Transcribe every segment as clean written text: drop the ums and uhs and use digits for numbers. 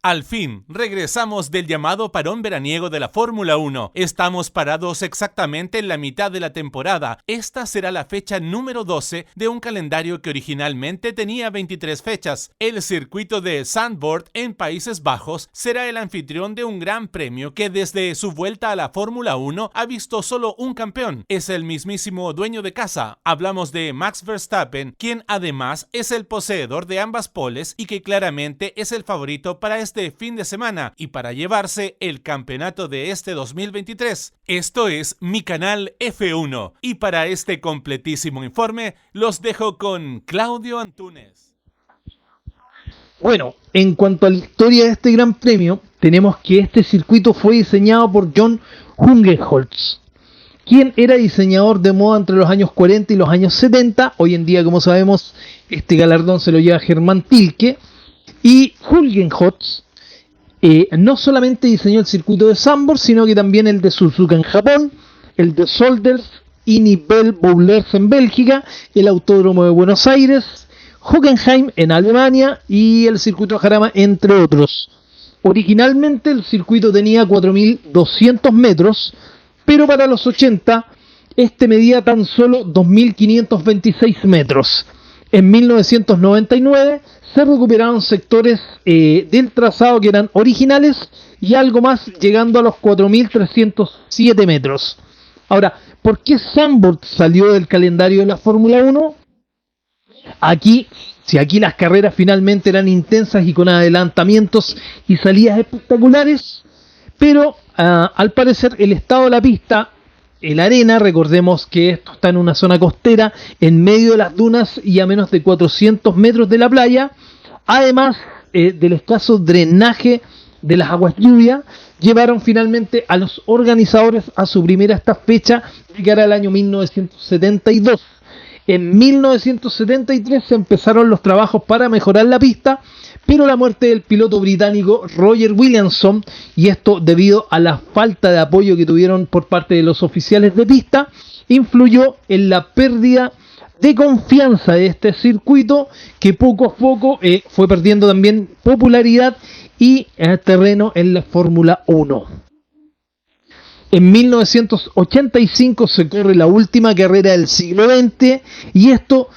Al fin, regresamos del llamado parón veraniego de la Fórmula 1. Estamos parados exactamente en la mitad de la temporada. Esta será la fecha número 12 de un calendario que originalmente tenía 23 fechas. El circuito de Zandvoort en Países Bajos será el anfitrión de un gran premio que desde su vuelta a la Fórmula 1 ha visto solo un campeón. Es el mismísimo dueño de casa. Hablamos de Max Verstappen, quien además es el poseedor de ambas poles y que claramente es el favorito para este fin de semana y para llevarse el campeonato de este 2023. Esto es Mi Canal F1 y para este completísimo informe los dejo con Claudio Antúnez. Bueno, en cuanto a la historia de este gran premio, tenemos que este circuito fue diseñado por John Hungerholtz, quien era diseñador de moda entre los años 40 y los años 70. Hoy en día, como sabemos, este galardón se lo lleva Germán Tilke. Y Hungerholtz no solamente diseñó el circuito de Zandvoort, sino que también el de Suzuka en Japón, el de Solders y Nivelles-Boulers en Bélgica, el Autódromo de Buenos Aires, Hockenheim en Alemania y el circuito de Jarama, entre otros. Originalmente el circuito tenía 4.200 metros, pero para los 80 este medía tan solo 2.526 metros. En 1999 se recuperaron sectores del trazado que eran originales y algo más, llegando a los 4.307 metros. Ahora, ¿por qué Zandvoort salió del calendario de la Fórmula 1? Aquí las carreras finalmente eran intensas y con adelantamientos y salidas espectaculares, pero al parecer el estado de la pista, la arena, recordemos que esto está en una zona costera, en medio de las dunas y a menos de 400 metros de la playa, además del escaso drenaje de las aguas lluvias, llevaron finalmente a los organizadores a suprimir esta fecha de cara al año 1972. En 1973 se empezaron los trabajos para mejorar la pista, pero la muerte del piloto británico Roger Williamson, y esto debido a la falta de apoyo que tuvieron por parte de los oficiales de pista, influyó en la pérdida de confianza de este circuito, que poco a poco fue perdiendo también popularidad y terreno en la Fórmula 1. En 1985 se corre la última carrera del siglo XX, y esto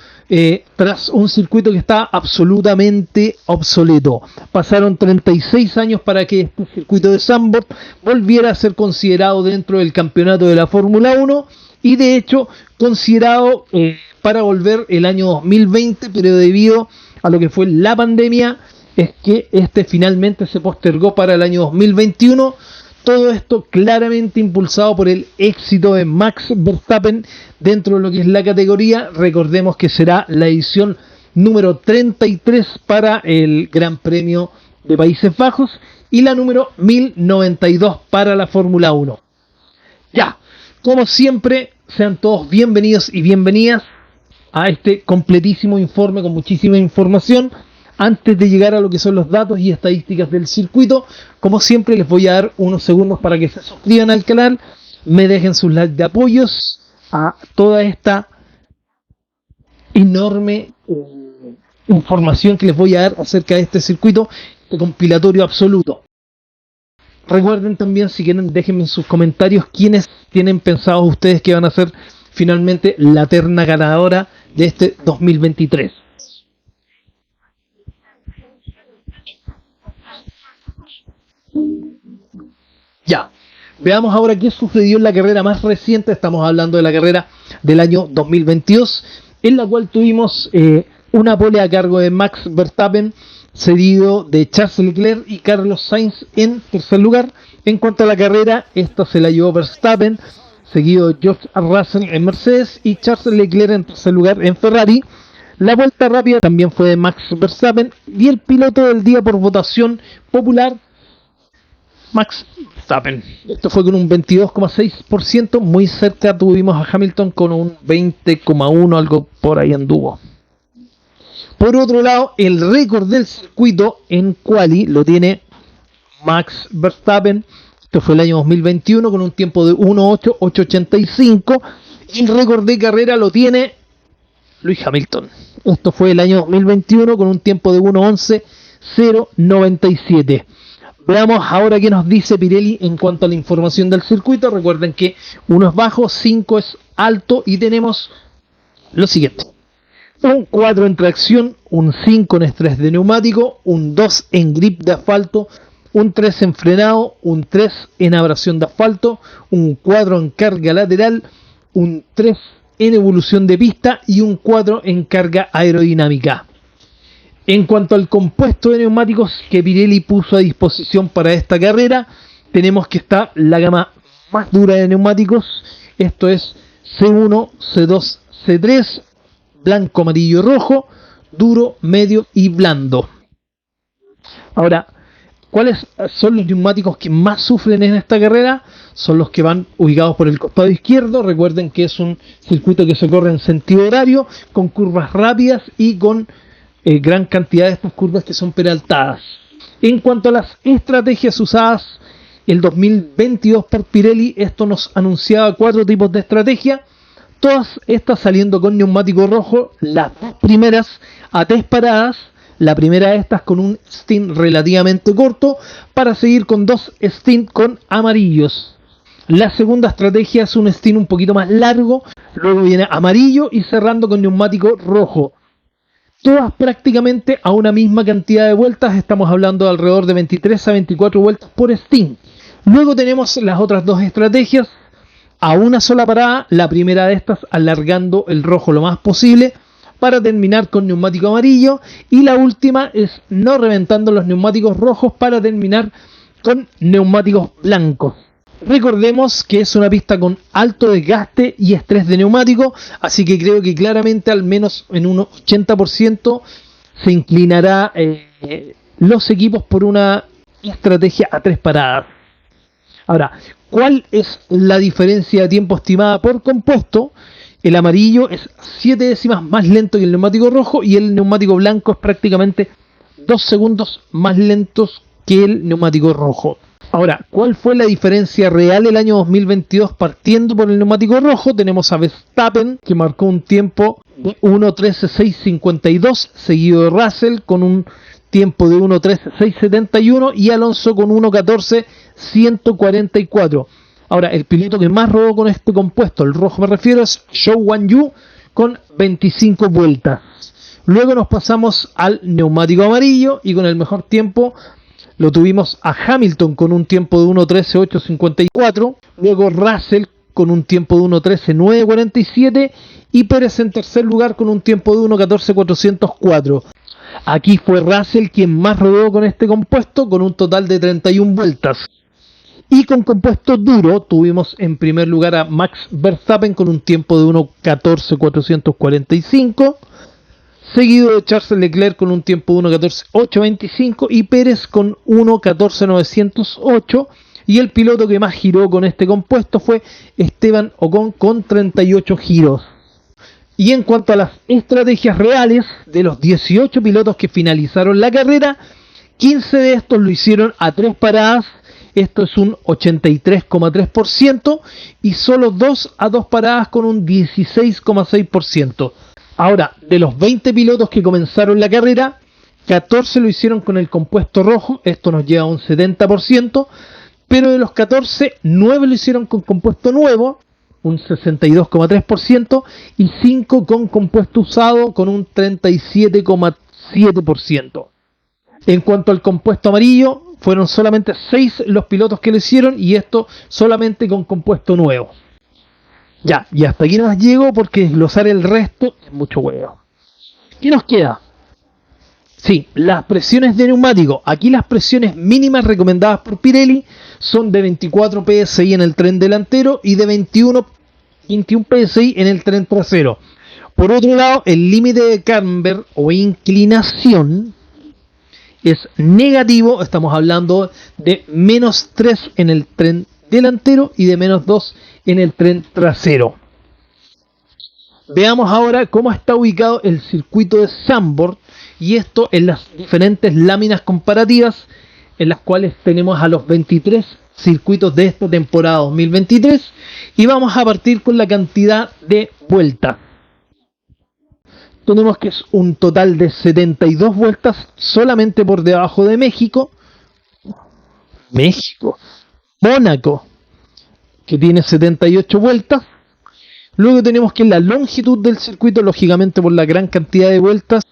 tras un circuito que está absolutamente obsoleto. Pasaron 36 años para que este circuito de Zandvoort volviera a ser considerado dentro del campeonato de la Fórmula 1, y de hecho considerado para volver el año 2020, pero debido a lo que fue la pandemia es que este finalmente se postergó para el año 2021. Todo esto claramente impulsado por el éxito de Max Verstappen dentro de lo que es la categoría. Recordemos que será la edición número 33 para el Gran Premio de Países Bajos y la número 1092 para la Fórmula 1. Ya, como siempre, sean todos bienvenidos y bienvenidas a este completísimo informe con muchísima información. Antes de llegar a lo que son los datos y estadísticas del circuito, como siempre les voy a dar unos segundos para que se suscriban al canal, me dejen sus likes de apoyos a toda esta enorme información que les voy a dar acerca de este circuito de compilatorio absoluto. Recuerden también, si quieren, déjenme en sus comentarios quiénes tienen pensado ustedes que van a ser finalmente la terna ganadora de este 2023. Ya, veamos ahora qué sucedió en la carrera más reciente. Estamos hablando de la carrera del año 2022, en la cual tuvimos una pole a cargo de Max Verstappen, seguido de Charles Leclerc y Carlos Sainz en tercer lugar. En cuanto a la carrera, esta se la llevó Verstappen, seguido de George Russell en Mercedes y Charles Leclerc en tercer lugar en Ferrari. La vuelta rápida también fue de Max Verstappen y el piloto del día por votación popular, Max Verstappen. Esto fue con un 22,6%, muy cerca tuvimos a Hamilton con un 20,1%, algo por ahí anduvo. Por otro lado, el récord del circuito en quali lo tiene Max Verstappen. Esto fue el año 2021 con un tiempo de 1.885. Y el récord de carrera lo tiene Lewis Hamilton. Esto fue el año 2021 con un tiempo de 1.11 0.97. Veamos ahora qué nos dice Pirelli en cuanto a la información del circuito. Recuerden que 1 es bajo, 5 es alto y tenemos lo siguiente: un 4 en tracción, un 5 en estrés de neumático, un 2 en grip de asfalto, un 3 en frenado, un 3 en abrasión de asfalto, un 4 en carga lateral, un 3 en evolución de pista y un 4 en carga aerodinámica. En cuanto al compuesto de neumáticos que Pirelli puso a disposición para esta carrera, tenemos que está la gama más dura de neumáticos. Esto es C1, C2, C3, blanco, amarillo y rojo, duro, medio y blando. Ahora, ¿cuáles son los neumáticos que más sufren en esta carrera? Son los que van ubicados por el costado izquierdo. Recuerden que es un circuito que se corre en sentido horario, con curvas rápidas y con gran cantidad de estas curvas que son peraltadas. En cuanto a las estrategias usadas el 2022 por Pirelli, esto nos anunciaba 4 tipos de estrategia, todas estas saliendo con neumático rojo, las dos primeras a 3 paradas, la primera de estas con un stint relativamente corto, para seguir con 2 stints con amarillos. La segunda estrategia es un stint un poquito más largo, luego viene amarillo y cerrando con neumático rojo. Todas prácticamente a una misma cantidad de vueltas, estamos hablando de alrededor de 23 a 24 vueltas por stint. Luego tenemos las otras dos estrategias a una sola parada, la primera de estas alargando el rojo lo más posible para terminar con neumático amarillo, y la última es no reventando los neumáticos rojos para terminar con neumáticos blancos. Recordemos que es una pista con alto desgaste y estrés de neumático, así que creo que claramente al menos en un 80% se inclinará los equipos por una estrategia a 3 paradas. Ahora, ¿cuál es la diferencia de tiempo estimada por compuesto? El amarillo es 7 décimas más lento que el neumático rojo y el neumático blanco es prácticamente 2 segundos más lentos que el neumático rojo. Ahora, ¿cuál fue la diferencia real el año 2022 partiendo por el neumático rojo? Tenemos a Verstappen, que marcó un tiempo de 1.13.652, seguido de Russell con un tiempo de 1.13.671 y Alonso con 1.14.144. Ahora, el piloto que más rodó con este compuesto, el rojo me refiero, es Zhou Guanyu con 25 vueltas. Luego nos pasamos al neumático amarillo y con el mejor tiempo lo tuvimos a Hamilton con un tiempo de 1.13.854, luego Russell con un tiempo de 1.13.947 y Pérez en tercer lugar con un tiempo de 1.14.404. Aquí fue Russell quien más rodó con este compuesto con un total de 31 vueltas. Y con compuesto duro tuvimos en primer lugar a Max Verstappen con un tiempo de 1.14.445, seguido de Charles Leclerc con un tiempo de 1.14.825 y Pérez con 1.14.908, y el piloto que más giró con este compuesto fue Esteban Ocon con 38 giros. Y en cuanto a las estrategias reales, de los 18 pilotos que finalizaron la carrera, 15 de estos lo hicieron a 3 paradas, esto es un 83,3%, y solo 2 a 2 paradas con un 16,6%. Ahora, de los 20 pilotos que comenzaron la carrera, 14 lo hicieron con el compuesto rojo, esto nos lleva a un 70%, pero de los 14, 9 lo hicieron con compuesto nuevo, un 62,3%, y 5 con compuesto usado, con un 37,7%. En cuanto al compuesto amarillo, fueron solamente 6 los pilotos que lo hicieron, y esto solamente con compuesto nuevo. Ya, y hasta aquí nos llego porque desglosar el resto es mucho huevo. ¿Qué nos queda? Sí, las presiones de neumático. Aquí las presiones mínimas recomendadas por Pirelli son de 24 psi en el tren delantero y de 21 psi en el tren trasero. Por otro lado, el límite de camber o inclinación es negativo. Estamos hablando de menos 3 en el tren delantero y de menos 2 en el tren trasero. Veamos ahora cómo está ubicado el circuito de Zandvoort, y esto en las diferentes láminas comparativas en las cuales tenemos a los 23 circuitos de esta temporada 2023, y vamos a partir con la cantidad de vueltas. tenemos que es un total de 72 vueltas solamente por debajo de México. Mónaco, que tiene 78 vueltas. Luego tenemos que la longitud del circuito, lógicamente por la gran cantidad de vueltas,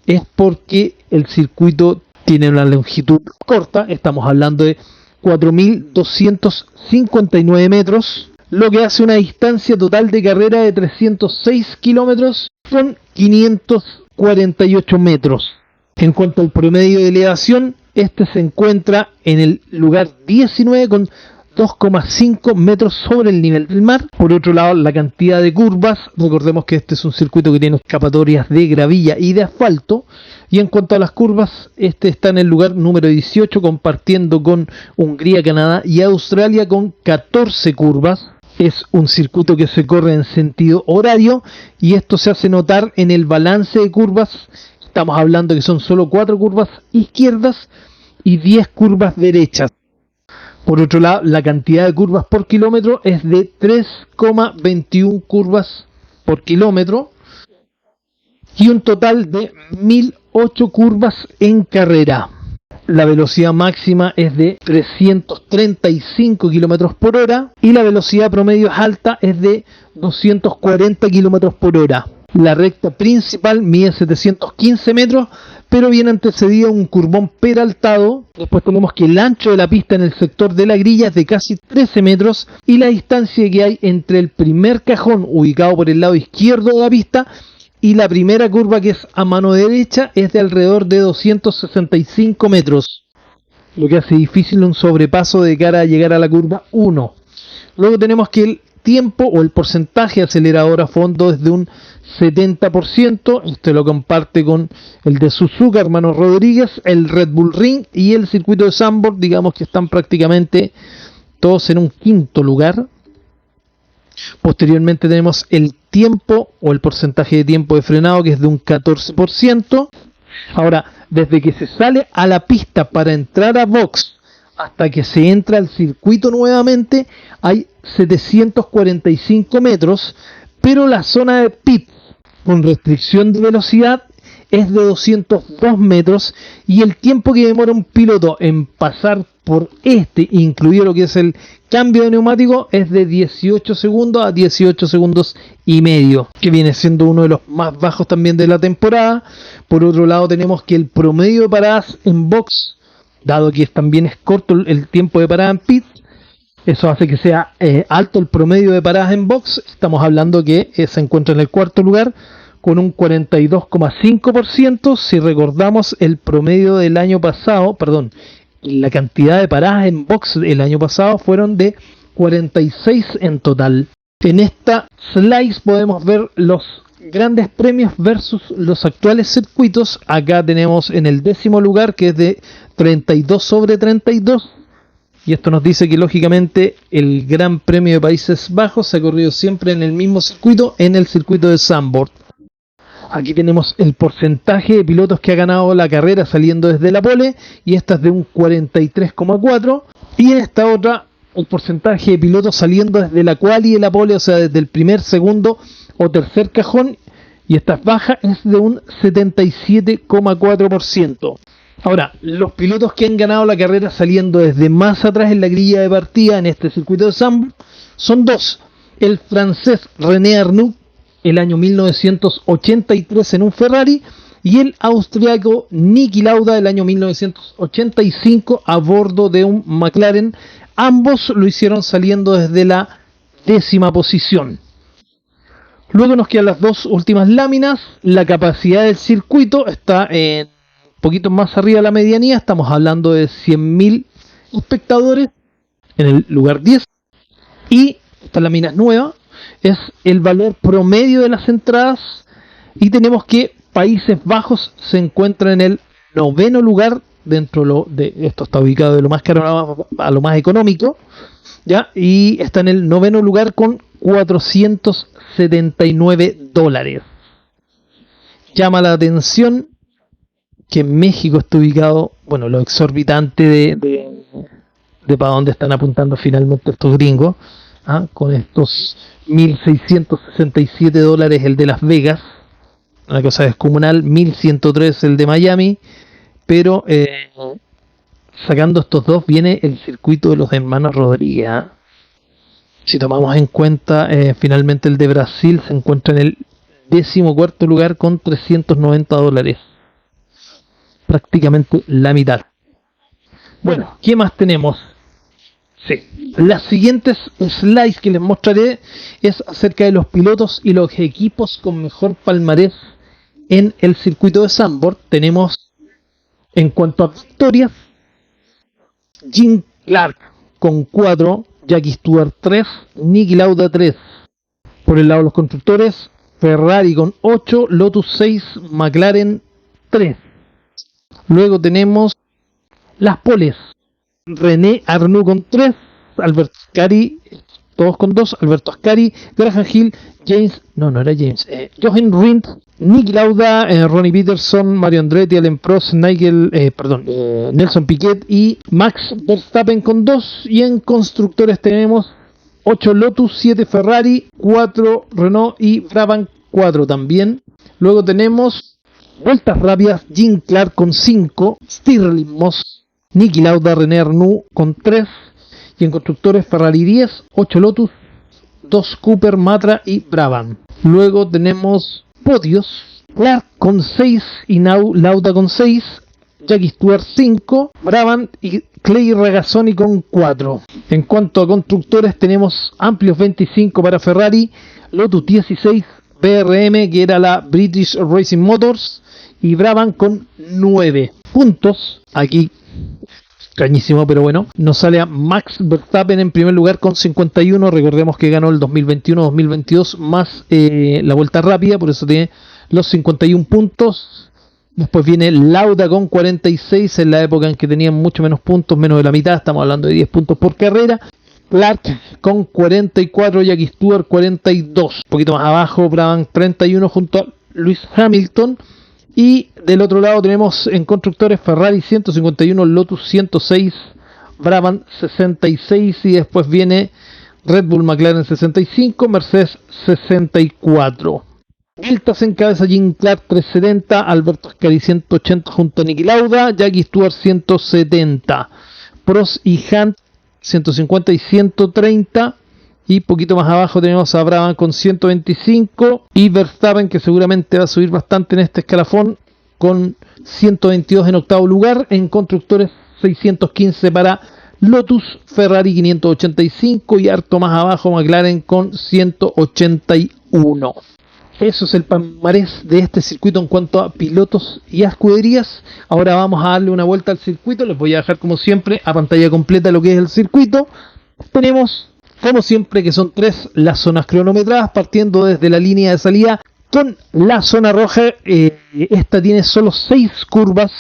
es porque el circuito tiene una longitud corta, estamos hablando de 4.259 metros, lo que hace una distancia total de carrera de 306 kilómetros con 548 metros. En cuanto al promedio de elevación, este se encuentra en el lugar 19 con 2,5 metros sobre el nivel del mar. Por otro lado, la cantidad de curvas, recordemos que este es un circuito que tiene escapatorias de gravilla y de asfalto, y en cuanto a las curvas, este está en el lugar número 18, compartiendo con Hungría, Canadá y Australia con 14 curvas. Es un circuito que se corre en sentido horario y esto se hace notar en el balance de curvas. Estamos hablando que son solo 4 curvas izquierdas y 10 curvas derechas. Por otro lado, la cantidad de curvas por kilómetro es de 3,21 curvas por kilómetro y un total de 1008 curvas en carrera. La velocidad máxima es de 335 km por hora y la velocidad promedio alta es de 240 km por hora. La recta principal mide 715 metros, pero viene antecedida de un curvón peraltado. Después tenemos que el ancho de la pista en el sector de la grilla es de casi 13 metros y la distancia que hay entre el primer cajón ubicado por el lado izquierdo de la pista y la primera curva, que es a mano derecha, es de alrededor de 265 metros, lo que hace difícil un sobrepaso de cara a llegar a la curva 1. Luego tenemos que el tiempo o el porcentaje de acelerador a fondo es de un 70%, este lo comparte con el de Suzuka, hermanos Rodríguez, el Red Bull Ring y el circuito de Zandvoort, digamos que están prácticamente todos en un quinto lugar. Posteriormente tenemos el tiempo o el porcentaje de tiempo de frenado, que es de un 14%. Ahora, desde que se sale a la pista para entrar a box hasta que se entra al circuito nuevamente hay 745 metros, pero la zona de pits con restricción de velocidad es de 202 metros y el tiempo que demora un piloto en pasar por incluido lo que es el cambio de neumático, es de 18 segundos a 18 segundos y medio, que viene siendo uno de los más bajos también de la temporada. Por otro lado, tenemos que el promedio de paradas en box, dado que también es corto el tiempo de parada en pit, eso hace que sea alto el promedio de paradas en box. Estamos hablando que se encuentra en el cuarto lugar con un 42,5%. Si recordamos el promedio del año pasado, la cantidad de paradas en box el año pasado fueron de 46 en total. En esta slice podemos ver los grandes premios versus los actuales circuitos. Acá tenemos en el 10º lugar, que es de 32 sobre 32. Y esto nos dice que lógicamente el Gran Premio de Países Bajos se ha corrido siempre en el mismo circuito, en el circuito de Zandvoort. Aquí tenemos el porcentaje de pilotos que ha ganado la carrera saliendo desde la pole, y esta es de un 43,4. Y en esta otra, el porcentaje de pilotos saliendo desde la quali y de la pole, o sea, desde el primer, segundo o tercer cajón, y esta es baja, es de un 77,4%. Ahora, los pilotos que han ganado la carrera saliendo desde más atrás en la grilla de partida en este circuito de Zandvoort son dos: el francés René Arnoux, el año 1983 en un Ferrari, y el austriaco Niki Lauda, el año 1985 a bordo de un McLaren. Ambos lo hicieron saliendo desde la 10ª posición. Luego nos quedan las dos últimas láminas. La capacidad del circuito está en poquito más arriba de la medianía, estamos hablando de 100.000 espectadores en el lugar 10. Y esta lámina es nueva, es el valor promedio de las entradas, y tenemos que Países Bajos se encuentra en el 9º lugar. Dentro de esto está ubicado de lo más caro a lo más económico, ¿ya? Y está en el 9º lugar con $479. Llama la atención que en México está ubicado, lo exorbitante de para dónde están apuntando finalmente estos gringos, con estos $1.667 el de Las Vegas, una cosa descomunal. 1103 el de Miami, pero sacando estos dos viene el circuito de los hermanos Rodríguez, ¿eh? Si tomamos en cuenta, finalmente el de Brasil se encuentra en el 14º lugar con $390, prácticamente la mitad. Bueno, ¿qué más tenemos? Sí, las siguientes slides que les mostraré es acerca de los pilotos y los equipos con mejor palmarés en el circuito de Zandvoort. Tenemos, en cuanto a victorias, Jim Clark con 4, Jackie Stewart 3, Niki Lauda 3. Por el lado de los constructores, Ferrari con 8, Lotus 6, McLaren 3. Luego tenemos las poles. René Arnoux con 3, Alberto Ascari, todos con 2, Alberto Ascari, Graham Hill, Jochen Rindt, Niki Lauda, Ronnie Peterson, Mario Andretti, Alain Prost, Nelson Piquet y Max Verstappen con 2. Y en constructores tenemos 8 Lotus, 7 Ferrari, 4 Renault y Brabham 4 también. Luego tenemos vueltas rápidas, Jim Clark con 5, Stirling Moss, Niki Lauda, René Arnoux con 3. Y en constructores, Ferrari 10, 8 Lotus, 2 Cooper, Matra y Brabham. Luego tenemos podios, Clark con 6 y Lauda con 6, Jackie Stewart 5, Brabham y Clay Regazzoni con 4. En cuanto a constructores, tenemos amplios 25 para Ferrari, Lotus 16, BRM, que era la British Racing Motors, y Brabham con 9 puntos. Aquí extrañísimo, pero bueno, nos sale a Max Verstappen en primer lugar con 51. Recordemos que ganó el 2021-2022 más la vuelta rápida, por eso tiene los 51 puntos. Después viene Lauda con 46, en la época en que tenían mucho menos puntos, menos de la mitad, estamos hablando de 10 puntos por carrera. Clark con 44, Jackie Stewart 42, un poquito más abajo Brabham 31 junto a Lewis Hamilton. Y del otro lado tenemos en constructores Ferrari 151, Lotus 106, Brabham 66 y después viene Red Bull, McLaren 65, Mercedes 64. Vueltas en cabeza Jim Clark 370, Alberto Ascari 180 junto a Niki Lauda, Jackie Stewart 170, Prost y Hunt 150 y 130. Y poquito más abajo tenemos a Brabham con 125 y Verstappen, que seguramente va a subir bastante en este escalafón, con 122 en octavo lugar. En constructores 615 para Lotus, Ferrari 585 y harto más abajo McLaren con 181. Eso es el palmarés de este circuito en cuanto a pilotos y a escuderías. Ahora vamos a darle una vuelta al circuito. Les voy a dejar como siempre a pantalla completa lo que es el circuito. Tenemos, como siempre, que son 3 las zonas cronometradas, partiendo desde la línea de salida con la zona roja. Esta tiene solo 6 curvas.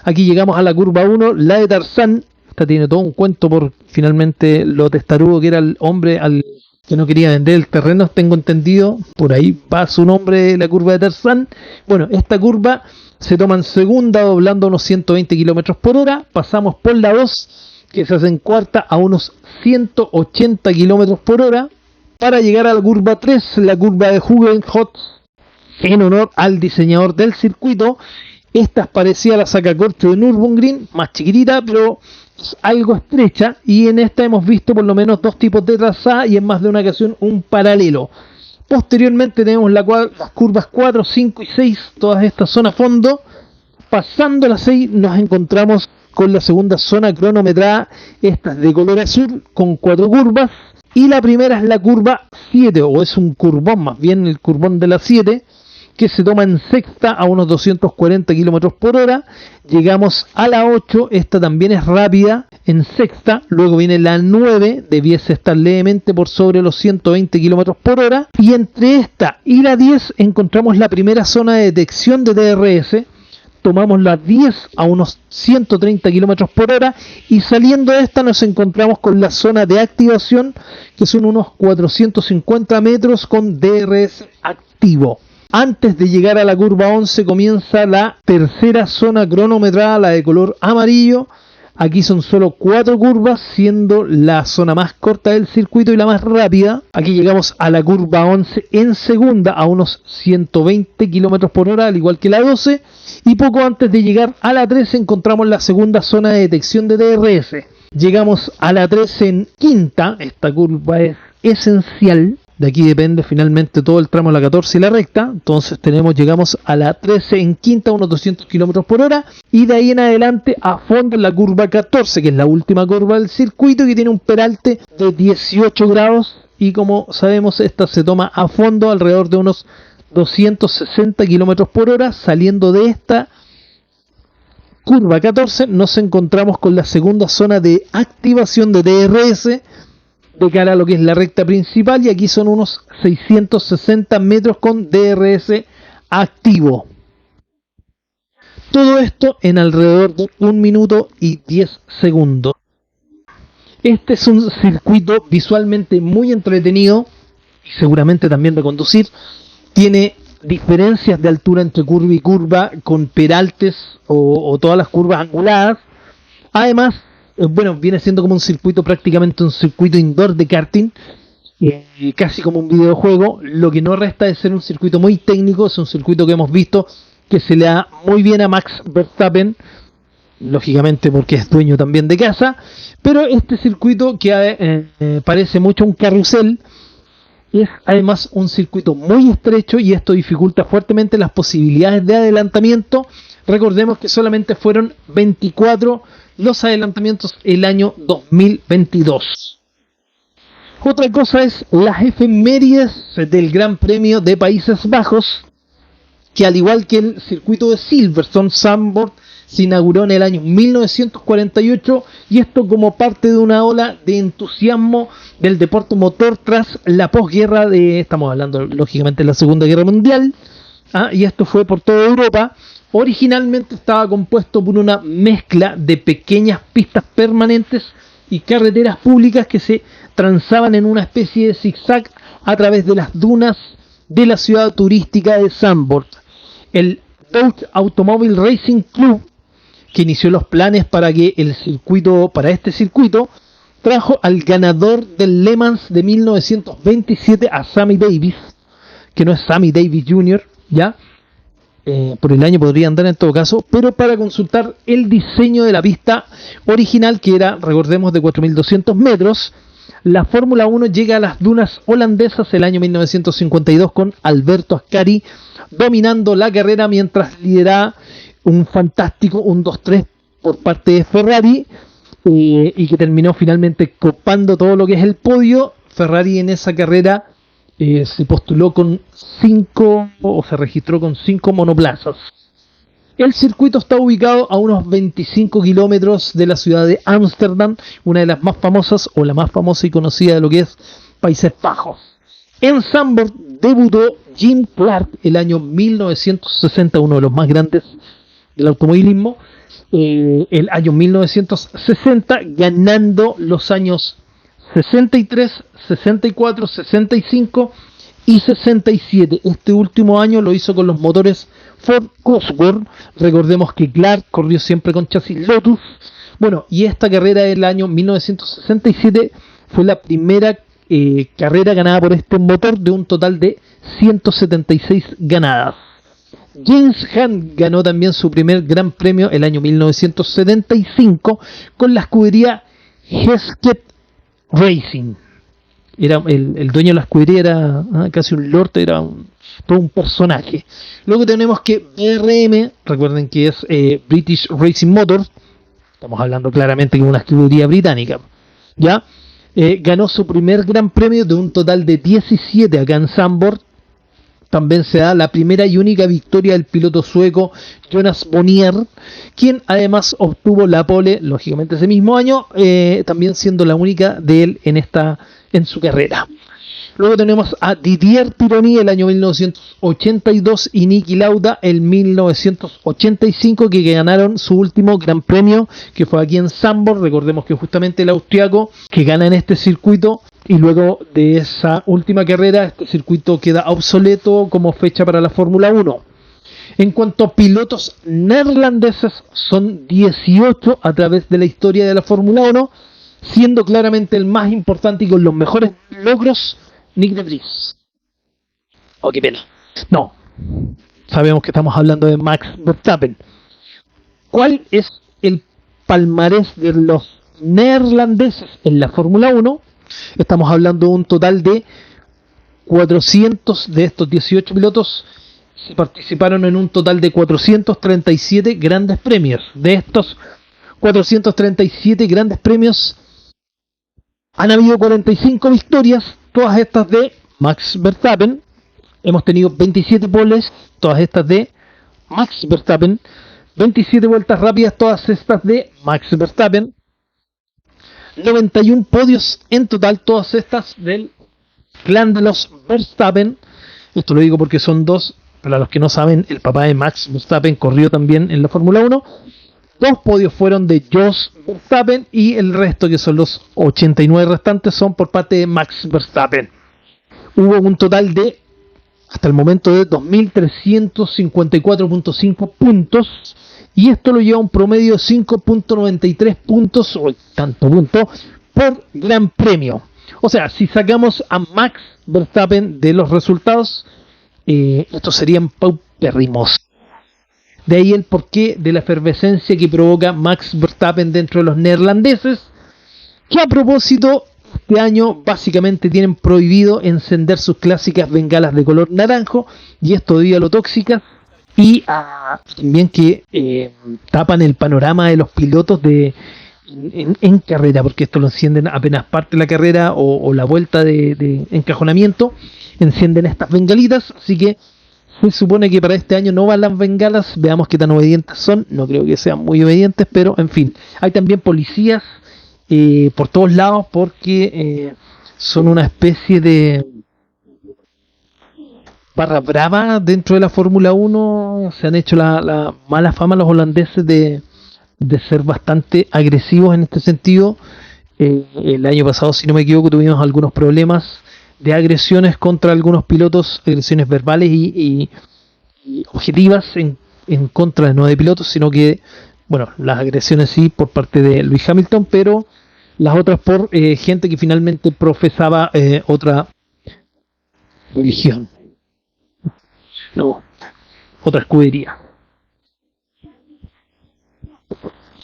Aquí llegamos a la curva 1, la de Tarzán. Esta tiene todo un cuento por finalmente lo testarudo que era el hombre al que no quería vender el terreno, tengo entendido. Por ahí va su nombre, la curva de Tarzán. Bueno, esta curva se toma en segunda, doblando unos 120 km por hora. Pasamos por la 2, que se hace en cuarta a unos 180 km por hora, para llegar a la curva 3, la curva de Hugenhotz, en honor al diseñador del circuito. Esta parecía la sacacorte de Nürburgring, más chiquitita, pero es algo estrecha, y en esta hemos visto por lo menos 2 tipos de trazada y en más de una ocasión un paralelo. Posteriormente tenemos las curvas 4, 5 y 6, todas estas son a fondo. Pasando la 6 nos encontramos con la segunda zona cronometrada, esta es de color azul con 4 curvas, y la primera es la curva 7, o es un curvón, más bien el curvón de la 7, que se toma en sexta a unos 240 km por hora. Llegamos a la 8, esta también es rápida en sexta. Luego viene la 9, debiese estar levemente por sobre los 120 km por hora. Y entre esta y la 10 encontramos la primera zona de detección de DRS. Tomamos la 10 a unos 130 km por hora. Y saliendo de esta nos encontramos con la zona de activación, que son unos 450 metros con DRS activo. Antes de llegar a la curva 11 comienza la tercera zona cronometrada, la de color amarillo. Aquí son solo 4 curvas, siendo la zona más corta del circuito y la más rápida. Aquí llegamos a la curva 11 en segunda, a unos 120 km por hora, al igual que la 12. Y poco antes de llegar a la 13 encontramos la segunda zona de detección de DRS. Llegamos a la 13 en quinta, esta curva es esencial. De aquí depende finalmente todo el tramo de la 14 y la recta. Entonces llegamos a la 13 en quinta, unos 200 km por hora. Y de ahí en adelante a fondo en la curva 14, que es la última curva del circuito, que tiene un peralte de 18 grados. Y como sabemos, esta se toma a fondo alrededor de unos 260 km por hora. Saliendo de esta curva 14 nos encontramos con la segunda zona de activación de DRS de cara a lo que es la recta principal, y aquí son unos 660 metros con DRS activo. Todo esto en alrededor de 1 minuto y 10 segundos. Este es un circuito visualmente muy entretenido y seguramente también de conducir. Tiene diferencias de altura entre curva y curva, con peraltes o todas las curvas anguladas. Además, viene siendo como un circuito, prácticamente un circuito indoor de karting, casi como un videojuego, lo que no resta de ser un circuito muy técnico. Es un circuito que hemos visto que se le da muy bien a Max Verstappen, lógicamente porque es dueño también de casa, pero este circuito que parece mucho un carrusel, es además un circuito muy estrecho y esto dificulta fuertemente las posibilidades de adelantamiento. Recordemos que solamente fueron 24 los adelantamientos el año 2022. Otra cosa es las efemérides del Gran Premio de Países Bajos, que al igual que el circuito de Silverstone, Zandvoort se inauguró en el año 1948, y esto como parte de una ola de entusiasmo del deporte motor tras la posguerra estamos hablando lógicamente de la Segunda Guerra Mundial, y esto fue por toda Europa. Originalmente estaba compuesto por una mezcla de pequeñas pistas permanentes y carreteras públicas que se transaban en una especie de zigzag a través de las dunas de la ciudad turística de Zandvoort. El Dodge Automobile Racing Club, que inició los planes para este circuito, trajo al ganador del Le Mans de 1927, a Sammy Davis, que no es Sammy Davis Jr., ¿ya? Por el año podría andar en todo caso, pero para consultar el diseño de la pista original, que era, recordemos, de 4.200 metros. La Fórmula 1 llega a las dunas holandesas el año 1952 con Alberto Ascari dominando la carrera, mientras lidera un fantástico 1-2-3 por parte de Ferrari, y que terminó finalmente copando todo lo que es el podio. Ferrari en esa carrera se postuló con 5, o se registró con 5 monoplazas. El circuito está ubicado a unos 25 kilómetros de la ciudad de Ámsterdam, una de las más famosas, o la más famosa y conocida de lo que es Países Bajos. En Zandvoort debutó Jim Clark el año 1960, uno de los más grandes del automovilismo, el año 1960, ganando los años 63, 64, 65 y 67. Este último año lo hizo con los motores Ford Cosworth. Recordemos que Clark corrió siempre con chasis Lotus. Y esta carrera del año 1967 fue la primera carrera ganada por este motor, de un total de 176 ganadas. James Hunt ganó también su primer gran premio el año 1975 con la escudería Hesketh Racing. Era el dueño de la escudería, era casi un lord, era todo un personaje. Luego tenemos que BRM, recuerden que es British Racing Motors, estamos hablando claramente de una escudería británica, ¿ya? Ganó su primer gran premio de un total de 17 acá en Zandvoort. También se da la primera y única victoria del piloto sueco Jonas Bonnier, quien además obtuvo la pole, lógicamente ese mismo año, también siendo la única de él en su carrera. Luego tenemos a Didier Pironi el año 1982 y Niki Lauda el 1985, que ganaron su último gran premio, que fue aquí en Zandvoort. Recordemos que justamente el austriaco que gana en este circuito, y luego de esa última carrera este circuito queda obsoleto como fecha para la Fórmula 1. En cuanto a pilotos neerlandeses, son 18 a través de la historia de la Fórmula 1, siendo claramente el más importante y con los mejores logros Nick de Vries. Oh, qué pena. No, sabemos que estamos hablando de Max Verstappen. ¿Cuál es el palmarés de los neerlandeses en la Fórmula 1? Estamos hablando de un total de 400 de estos 18 pilotos. Se participaron en un total de 437 grandes premios. De estos 437 grandes premios han habido 45 victorias, todas estas de Max Verstappen. Hemos tenido 27 poles, todas estas de Max Verstappen. 27 vueltas rápidas, todas estas de Max Verstappen. 91 podios en total, todas estas del clan de los Verstappen. Esto lo digo porque son dos. Para los que no saben, el papá de Max Verstappen corrió también en la Fórmula 1. 2 podios fueron de Jos Verstappen y el resto, que son los 89 restantes, son por parte de Max Verstappen. Hubo un total de, hasta el momento, de 2.354.5 puntos, y esto lo lleva a un promedio de 5.93 puntos, o tanto punto, por gran premio. O sea, si sacamos a Max Verstappen de los resultados, estos serían paupérrimos. De ahí el porqué de la efervescencia que provoca Max Verstappen dentro de los neerlandeses, que a propósito, este año básicamente tienen prohibido encender sus clásicas bengalas de color naranjo, y esto debido a lo tóxicas, y también que tapan el panorama de los pilotos en carrera, porque esto lo encienden apenas parte la carrera o la vuelta de encajonamiento, encienden estas bengalitas. Así que se supone que para este año no van las bengalas. Veamos qué tan obedientes son. No creo que sean muy obedientes, pero en fin. Hay también policías por todos lados, porque son una especie de barra brava dentro de la Fórmula 1. Se han hecho la mala fama los holandeses de ser bastante agresivos en este sentido. El año pasado, si no me equivoco, tuvimos algunos problemas de agresiones contra algunos pilotos, agresiones verbales y objetivas en contra no de pilotos, sino que, bueno, las agresiones sí por parte de Lewis Hamilton, pero las otras por gente que finalmente profesaba otra religión, no, otra escudería.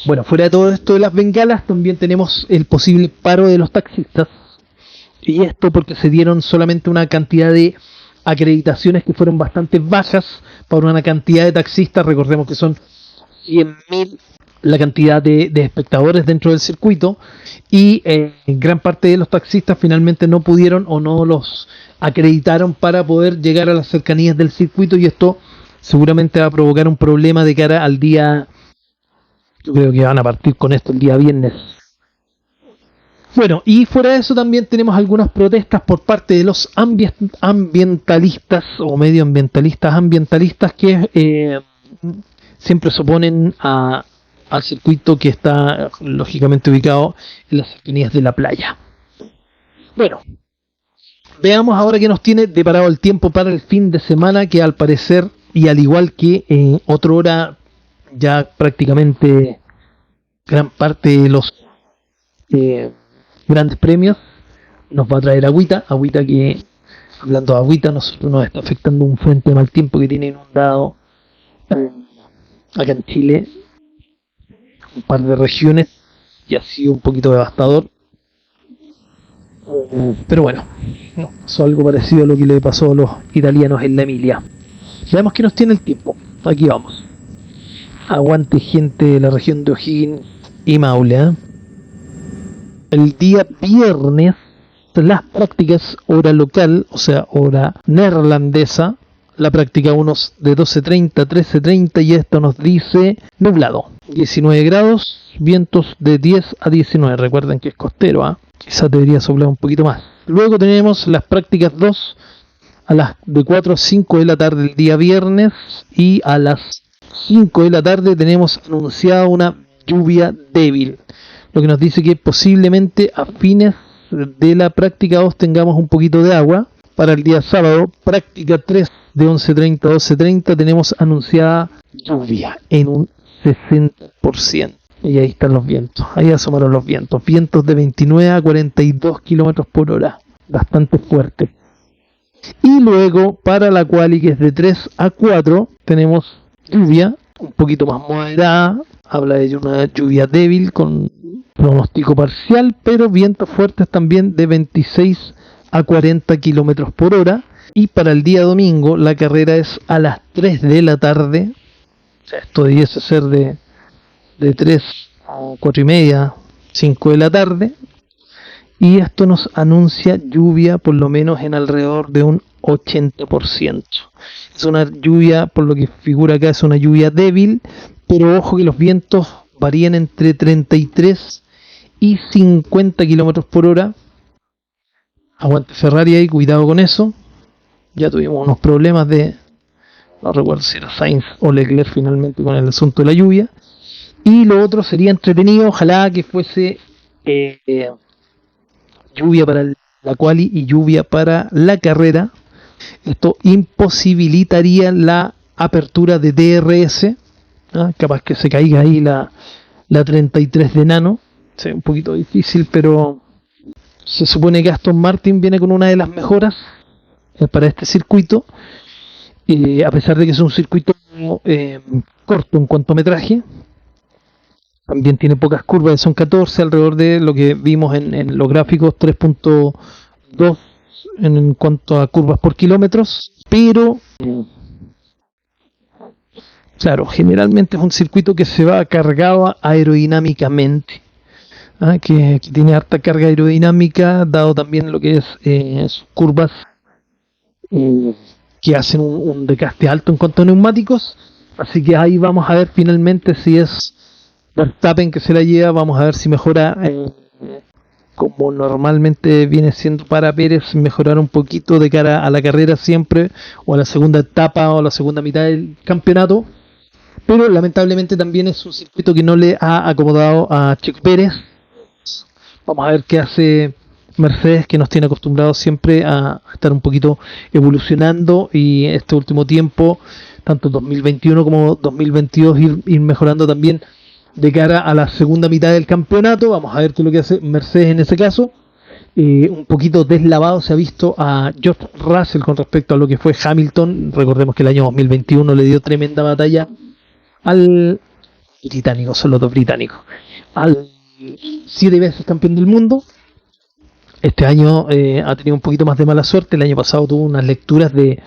Bueno, fuera de todo esto de las bengalas, también tenemos el posible paro de los taxistas. Y esto porque se dieron solamente una cantidad de acreditaciones que fueron bastante bajas para una cantidad de taxistas. Recordemos que son 100.000 la cantidad de espectadores dentro del circuito, y gran parte de los taxistas finalmente no pudieron o no los acreditaron para poder llegar a las cercanías del circuito, y esto seguramente va a provocar un problema de cara al día. Yo creo que van a partir con esto el día viernes. Bueno, y fuera de eso también tenemos algunas protestas por parte de los ambientalistas o medioambientalistas que siempre se oponen al circuito que está lógicamente ubicado en las cercanías de la playa. Bueno, veamos ahora qué nos tiene deparado el tiempo para el fin de semana, que al parecer, y al igual que otrora, ya prácticamente gran parte de los grandes premios nos va a traer agüita que, hablando de agüita, nosotros nos está afectando un frente de mal tiempo que tiene inundado acá en Chile un par de regiones, y ha sido un poquito devastador, pero bueno, no, pasó algo parecido a lo que le pasó a los italianos en la Emilia. Veamos qué nos tiene el tiempo. Aquí vamos. Aguante, gente de la región de O'Higgins y Maule. El día viernes, las prácticas hora local, o sea, hora neerlandesa, la práctica unos de 12:30 a 13:30, y esto nos dice nublado, 19 grados, vientos de 10 a 19. Recuerden que es costero, quizás debería soplar un poquito más. Luego tenemos las prácticas 2 a las de 4 a 5 de la tarde el día viernes, y a las 5 de la tarde tenemos anunciada una lluvia débil, lo que nos dice que posiblemente a fines de la práctica 2 tengamos un poquito de agua, para el día sábado, práctica 3 de 11:30 a 12:30, tenemos anunciada lluvia en un 60%. Y ahí están los vientos, ahí asomaron los vientos, vientos de 29 a 42 kilómetros por hora, bastante fuerte. Y luego para la quali, que es de 3 a 4, tenemos lluvia un poquito más moderada, habla de una lluvia débil con pronóstico parcial, pero vientos fuertes también de 26 a 40 kilómetros por hora. Y para el día domingo la carrera es a las 3 de la tarde, o sea, esto debiese ser de 3 a 4 y media, 5 de la tarde, y esto nos anuncia lluvia por lo menos en alrededor de un 80%. Es una lluvia, por lo que figura acá, es una lluvia débil, pero ojo que los vientos varían entre 33 y 50 kilómetros por hora. Aguante Ferrari ahí, cuidado con eso. Ya tuvimos unos problemas no recuerdo si era Sainz o Leclerc finalmente con el asunto de la lluvia. Y lo otro sería entretenido, ojalá que fuese lluvia para la quali y lluvia para la carrera. Esto imposibilitaría la apertura de DRS, ¿no? Capaz que se caiga ahí la 33 de Nano. Sí, un poquito difícil, pero se supone que Aston Martin viene con una de las mejoras para este circuito, a pesar de que es un circuito corto en cuanto a metraje. También tiene pocas curvas, son 14, alrededor de lo que vimos en los gráficos, 3.2 en cuanto a curvas por kilómetros, pero claro, generalmente es un circuito que se va cargado aerodinámicamente, que tiene harta carga aerodinámica, dado también lo que es sus curvas que hacen un desgaste alto en cuanto a neumáticos. Así que ahí vamos a ver finalmente si es Verstappen que se la lleva, vamos a ver si mejora, como normalmente viene siendo para Pérez, mejorar un poquito de cara a la carrera siempre, o a la segunda etapa o a la segunda mitad del campeonato. Pero lamentablemente también es un circuito que no le ha acomodado a Checo Pérez. Vamos a ver qué hace Mercedes, que nos tiene acostumbrados siempre a estar un poquito evolucionando, y este último tiempo, tanto 2021 como 2022, ir mejorando también de cara a la segunda mitad del campeonato. Vamos a ver qué es lo que hace Mercedes en ese caso. Un poquito deslavado se ha visto a George Russell con respecto a lo que fue Hamilton. Recordemos que el año 2021 le dio tremenda batalla al británico, solo dos británicos, al 7 veces campeón del mundo. Este año ha tenido un poquito más de mala suerte. El año pasado tuvo unas lecturas de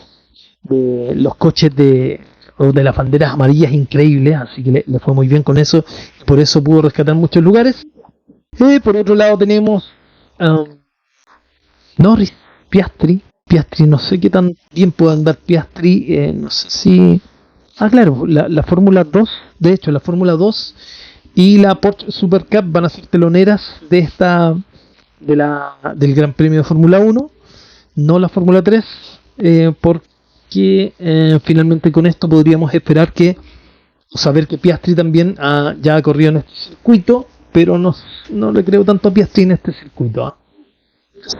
los coches de las banderas amarillas increíbles, así que le fue muy bien con eso, y por eso pudo rescatar muchos lugares. Por otro lado tenemos Norris, Piastri, no sé qué tan bien puede andar Piastri, no sé si... claro, la Fórmula 2, de hecho la Fórmula 2 y la Porsche Super Cup van a ser teloneras del Gran Premio de Fórmula 1, no la Fórmula 3, porque finalmente con esto podríamos esperar saber que Piastri también ya ha corrido en este circuito, pero no le creo tanto a Piastri en este circuito.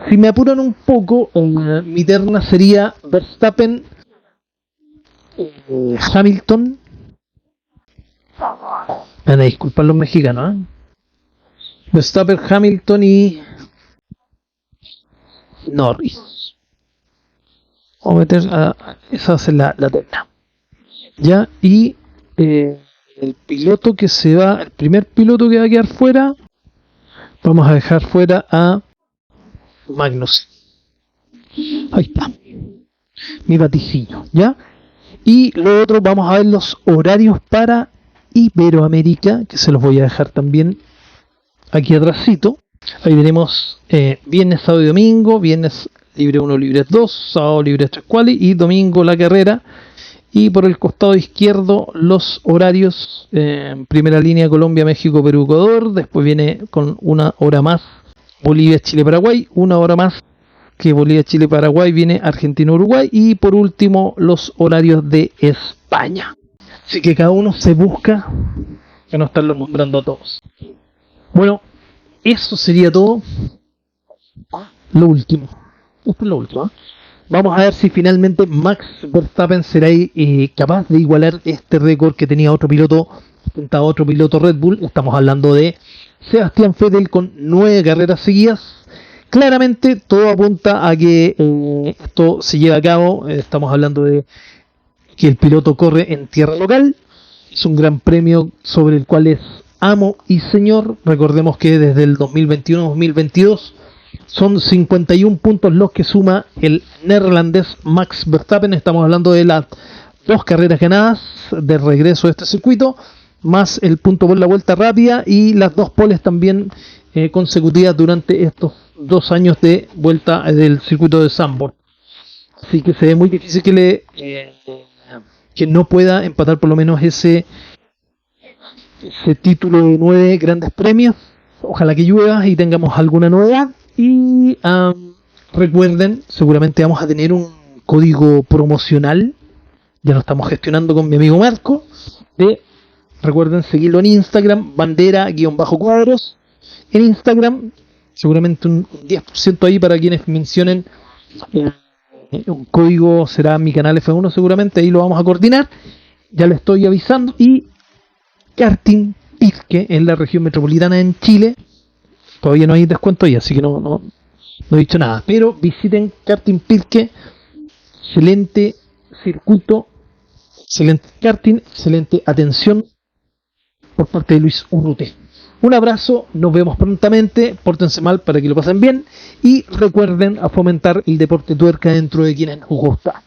Si me apuran un poco, mi terna sería Verstappen, Hamilton. Me van a disculpar los mexicanos, Verstappen, Hamilton y Norris. Vamos a meter esa va a ser la terna. Ya, y el piloto que se va, el primer piloto que va a quedar fuera, vamos a dejar fuera a Magnus. Ahí está. Mi vaticinio, ¿ya? Y lo otro, vamos a ver los horarios para Iberoamérica, que se los voy a dejar también aquí atrásito. Ahí tenemos viernes, sábado y domingo. Viernes libre 1, libre 2, sábado libre 3 quali y domingo la carrera. Y por el costado izquierdo los horarios, primera línea Colombia, México, Perú, Ecuador. Después viene con una hora más Bolivia, Chile, Paraguay. Una hora más que Bolivia, Chile, Paraguay viene Argentina, Uruguay. Y por último los horarios de España. Así que cada uno se busca, que no estarlos nombrando a todos. Bueno, eso sería todo. Lo último. Esto es lo último. Vamos a ver si finalmente Max Verstappen será capaz de igualar este récord que tenía otro piloto Red Bull. Estamos hablando de Sebastián Vettel con 9 carreras seguidas. Claramente todo apunta a que esto se lleve a cabo. Estamos hablando de que el piloto corre en tierra local. Es un gran premio sobre el cual es amo y señor. Recordemos que desde el 2021-2022 son 51 puntos los que suma el neerlandés Max Verstappen. Estamos hablando de las 2 carreras ganadas de regreso a este circuito, más el punto por la vuelta rápida y las 2 poles también consecutivas durante estos 2 años de vuelta del circuito de Zandvoort. Así que se ve muy difícil que no pueda empatar por lo menos ese título de 9 grandes premios. Ojalá que llueva y tengamos alguna novedad. Y recuerden, seguramente vamos a tener un código promocional. Ya lo estamos gestionando con mi amigo Marco. Recuerden seguirlo en Instagram, bandera-cuadros. En Instagram, seguramente un 10% ahí para quienes mencionen un código, será mi canal F1 seguramente, ahí lo vamos a coordinar. Ya le estoy avisando. Y Karting Pirque en la región metropolitana en Chile. Todavía no hay descuento ahí, así que no he dicho nada. Pero visiten Karting Pirque. Excelente circuito, excelente karting, excelente atención por parte de Luis Urruté. Un abrazo, nos vemos prontamente. Pórtense mal para que lo pasen bien. Y recuerden a fomentar el deporte tuerca dentro de quienes nos gusta.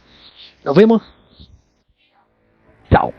Nos vemos. Chao.